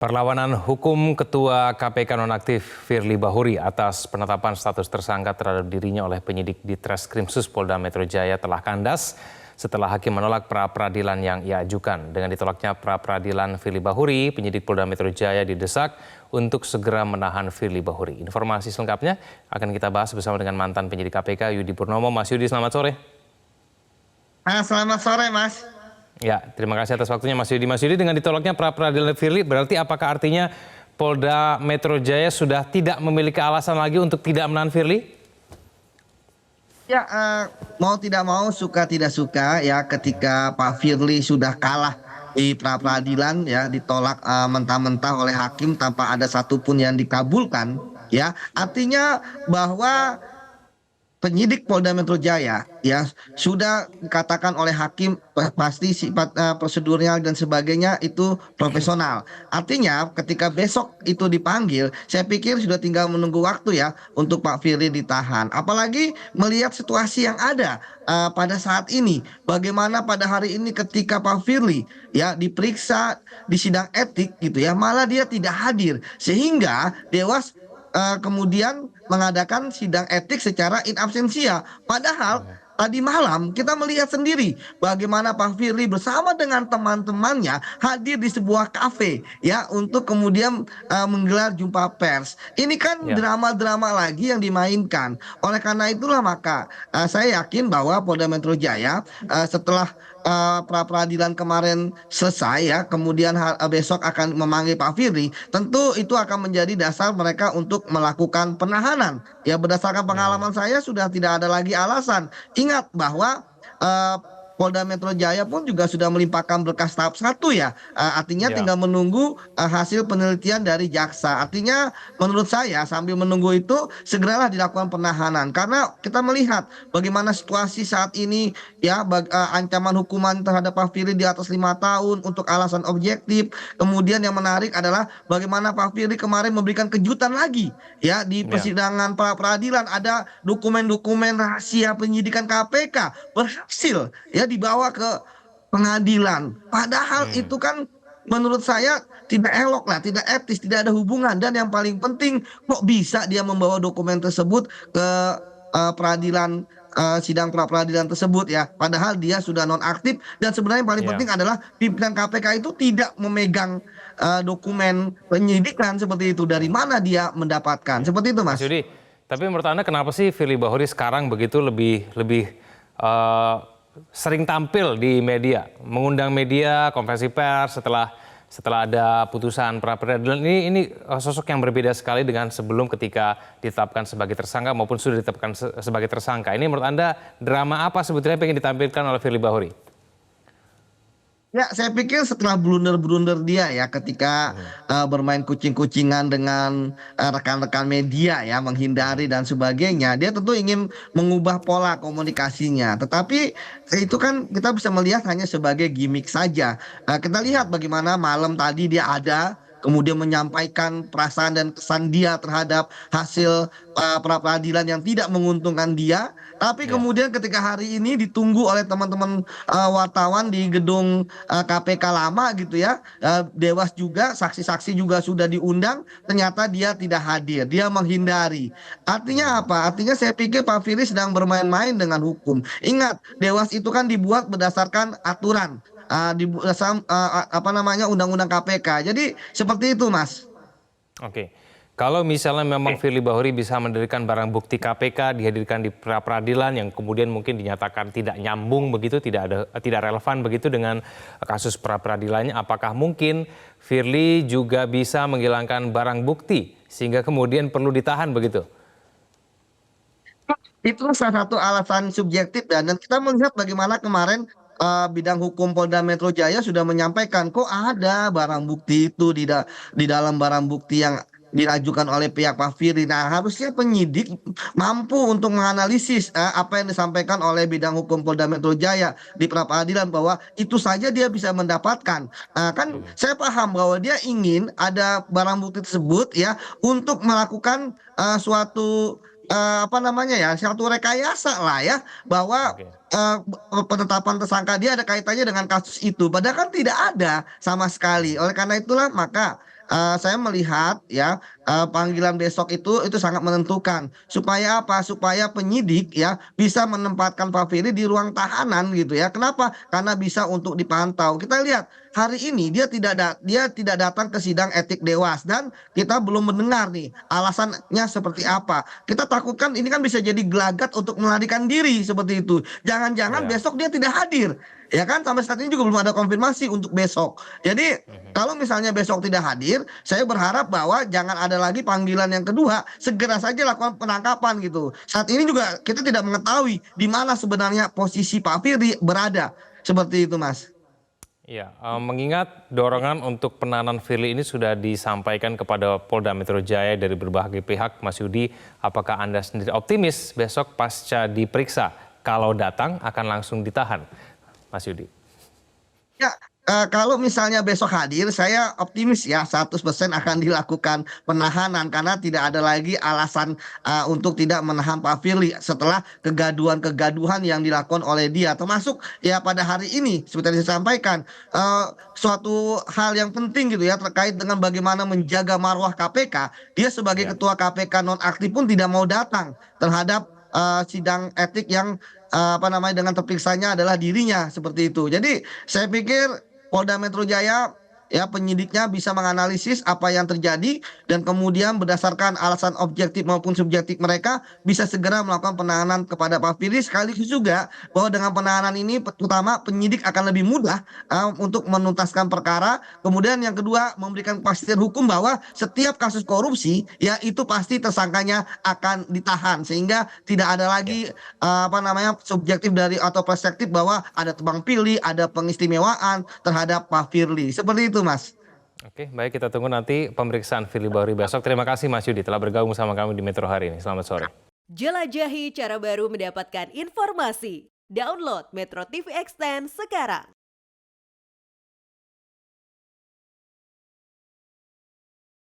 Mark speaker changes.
Speaker 1: Perlawanan hukum Ketua KPK nonaktif Firly Bahuri atas penetapan status tersangka terhadap dirinya oleh penyidik di Treskrimsus Polda Metro Jaya telah kandas setelah hakim menolak pra-peradilan yang ia ajukan. Dengan ditolaknya pra-peradilan Firly Bahuri, penyidik Polda Metro Jaya didesak untuk segera menahan Firly Bahuri. Informasi selengkapnya akan kita bahas bersama dengan mantan penyidik KPK Yudi Purnomo. Mas Yudi, selamat sore.
Speaker 2: Selamat sore, Mas.
Speaker 1: Ya, terima kasih atas waktunya Mas Yudi. Mas Yudi, dengan ditolaknya pra-peradilan Firly, berarti apakah artinya Polda Metro Jaya sudah tidak memiliki alasan lagi untuk tidak menahan Firly?
Speaker 2: Ya, mau tidak mau, suka tidak suka ya, ketika Pak Firly sudah kalah di pra-peradilan ya, ditolak mentah-mentah oleh hakim tanpa ada satupun yang dikabulkan ya, artinya bahwa penyidik Polda Metro Jaya ya sudah dikatakan oleh hakim pasti sifat prosedurnya dan sebagainya itu profesional. Artinya ketika besok itu dipanggil, saya pikir sudah tinggal menunggu waktu ya untuk Pak Firly ditahan. Apalagi melihat situasi yang ada pada saat ini, bagaimana pada hari ini ketika Pak Firly ya diperiksa di sidang etik gitu ya, malah dia tidak hadir sehingga Dewas kemudian mengadakan sidang etik secara in absentia. Padahal tadi malam kita melihat sendiri bagaimana Pak Firly bersama dengan teman-temannya hadir di sebuah kafe ya untuk kemudian menggelar jumpa pers. Ini kan drama-drama lagi yang dimainkan. Oleh karena itulah maka saya yakin bahwa Polda Metro Jaya setelah pra-peradilan kemarin selesai ya, kemudian besok akan memanggil Pak Firly, tentu itu akan menjadi dasar mereka untuk melakukan penahanan. Ya, berdasarkan pengalaman saya sudah tidak ada lagi alasan. Ingat bahwa Polda Metro Jaya pun juga sudah melimpahkan berkas tahap 1 ya. Artinya tinggal menunggu hasil penelitian dari jaksa. Artinya menurut saya sambil menunggu itu segeralah dilakukan penahanan. Karena kita melihat bagaimana situasi saat ini ya, ancaman hukuman terhadap Pak Firly di atas 5 tahun untuk alasan objektif. Kemudian yang menarik adalah bagaimana Pak Firly kemarin memberikan kejutan lagi ya di persidangan pra peradilan, ada dokumen-dokumen rahasia penyidikan KPK berhasil ya dibawa ke pengadilan. Padahal itu kan menurut saya tidak elok lah, tidak etis, tidak ada hubungan. Dan yang paling penting, kok bisa dia membawa dokumen tersebut ke peradilan, sidang pra peradilan tersebut ya. Padahal dia sudah nonaktif, dan sebenarnya yang paling penting adalah pimpinan KPK itu tidak memegang dokumen penyidikan seperti itu. Dari mana dia mendapatkan? Seperti itu, Mas.
Speaker 1: Mas Yudi, tapi menurut Anda kenapa sih Firly Bahuri sekarang begitu lebih sering tampil di media, mengundang media, konferensi pers setelah ada putusan pra peradilan? Ini sosok yang berbeda sekali dengan sebelum ketika ditetapkan sebagai tersangka maupun sudah ditetapkan sebagai tersangka. Ini menurut Anda drama apa sebetulnya yang ingin ditampilkan oleh Firly Bahuri?
Speaker 2: Ya, saya pikir setelah blunder-blunder dia ya ketika bermain kucing-kucingan dengan rekan-rekan media ya, menghindari dan sebagainya, dia tentu ingin mengubah pola komunikasinya. Tetapi itu kan kita bisa melihat hanya sebagai gimmick saja. Kita lihat bagaimana malam tadi dia ada, kemudian menyampaikan perasaan dan kesan dia terhadap hasil pra peradilan yang tidak menguntungkan dia. Tapi kemudian ketika hari ini ditunggu oleh teman-teman wartawan di gedung KPK lama gitu ya, Dewas juga, saksi-saksi juga sudah diundang, ternyata dia tidak hadir, dia menghindari. Artinya apa? Artinya saya pikir Pak Firly sedang bermain-main dengan hukum. Ingat, Dewas itu kan dibuat berdasarkan aturan, undang-undang KPK. Jadi seperti itu, Mas.
Speaker 1: Oke. Kalau misalnya memang Firly Bahuri bisa mendirikan barang bukti KPK, dihadirkan di pra peradilan yang kemudian mungkin dinyatakan tidak nyambung begitu, tidak relevan begitu dengan kasus pra peradilannya, apakah mungkin Firly juga bisa menghilangkan barang bukti sehingga kemudian perlu ditahan begitu?
Speaker 2: Itu salah satu alasan subjektif dan kita melihat bagaimana kemarin bidang hukum Polda Metro Jaya sudah menyampaikan kok ada barang bukti itu di dalam barang bukti yang diajukan oleh pihak Pak Firly. Nah, harusnya penyidik mampu untuk menganalisis apa yang disampaikan oleh bidang hukum Polda Metro Jaya di pra peradilan, bahwa itu saja dia bisa mendapatkan. Kan saya paham bahwa dia ingin ada barang bukti tersebut ya untuk melakukan suatu satu rekayasa lah ya, bahwa penetapan tersangka dia ada kaitannya dengan kasus itu, padahal kan tidak ada sama sekali. Oleh karena itulah maka saya melihat ya panggilan besok itu sangat menentukan. Supaya apa? Supaya penyidik ya bisa menempatkan Pak Firly di ruang tahanan gitu ya. Kenapa? Karena bisa untuk dipantau. Kita lihat hari ini dia tidak datang ke sidang etik Dewas dan kita belum mendengar nih alasannya seperti apa. Kita takutkan ini kan bisa jadi gelagat untuk melarikan diri seperti itu. Jangan-jangan
Speaker 1: Ya.
Speaker 2: besok dia tidak hadir. Ya kan sampai saat ini juga belum ada konfirmasi untuk besok. Jadi kalau misalnya besok tidak hadir, saya berharap bahwa jangan ada lagi panggilan yang kedua, segera saja lakukan penangkapan gitu. Saat ini juga kita tidak mengetahui di mana sebenarnya posisi Pak Firly berada. Seperti itu, Mas.
Speaker 1: Ya, mengingat dorongan untuk penahanan Firly ini sudah disampaikan kepada Polda Metro Jaya dari berbagai pihak, Mas Yudi, apakah Anda sendiri optimis besok pasca diperiksa kalau datang akan langsung ditahan, Mas Yudi?
Speaker 2: Ya, kalau misalnya besok hadir, saya optimis ya 100% akan dilakukan penahanan karena tidak ada lagi alasan untuk tidak menahan Pak Firly setelah kegaduhan-kegaduhan yang dilakukan oleh dia. Termasuk ya pada hari ini seperti yang saya sampaikan suatu hal yang penting gitu ya terkait dengan bagaimana menjaga marwah KPK. Dia sebagai
Speaker 1: Ya.
Speaker 2: ketua KPK nonaktif pun tidak mau datang terhadap sidang etik yang apa namanya dengan terperiksanya adalah dirinya seperti itu. Jadi saya pikir Polda Metro Jaya ya penyidiknya bisa menganalisis apa yang terjadi dan kemudian berdasarkan alasan objektif maupun subjektif mereka bisa segera melakukan penahanan kepada Pak Firly sekaligus juga bahwa dengan penahanan ini pertama penyidik akan lebih mudah untuk menuntaskan perkara. Kemudian yang kedua memberikan kepastian hukum bahwa setiap kasus korupsi ya itu pasti tersangkanya akan ditahan sehingga tidak ada lagi apa namanya subjektif dari atau perspektif bahwa ada tebang pilih, ada pengistimewaan terhadap Pak Firly. Seperti itu, Mas.
Speaker 1: Oke, baik, kita tunggu nanti pemeriksaan Firly Bahuri besok. Terima kasih Mas Yudi telah bergabung sama kami di Metro hari ini. Selamat sore.
Speaker 3: Jelajahi cara baru mendapatkan informasi. Download Metro TV Extend sekarang.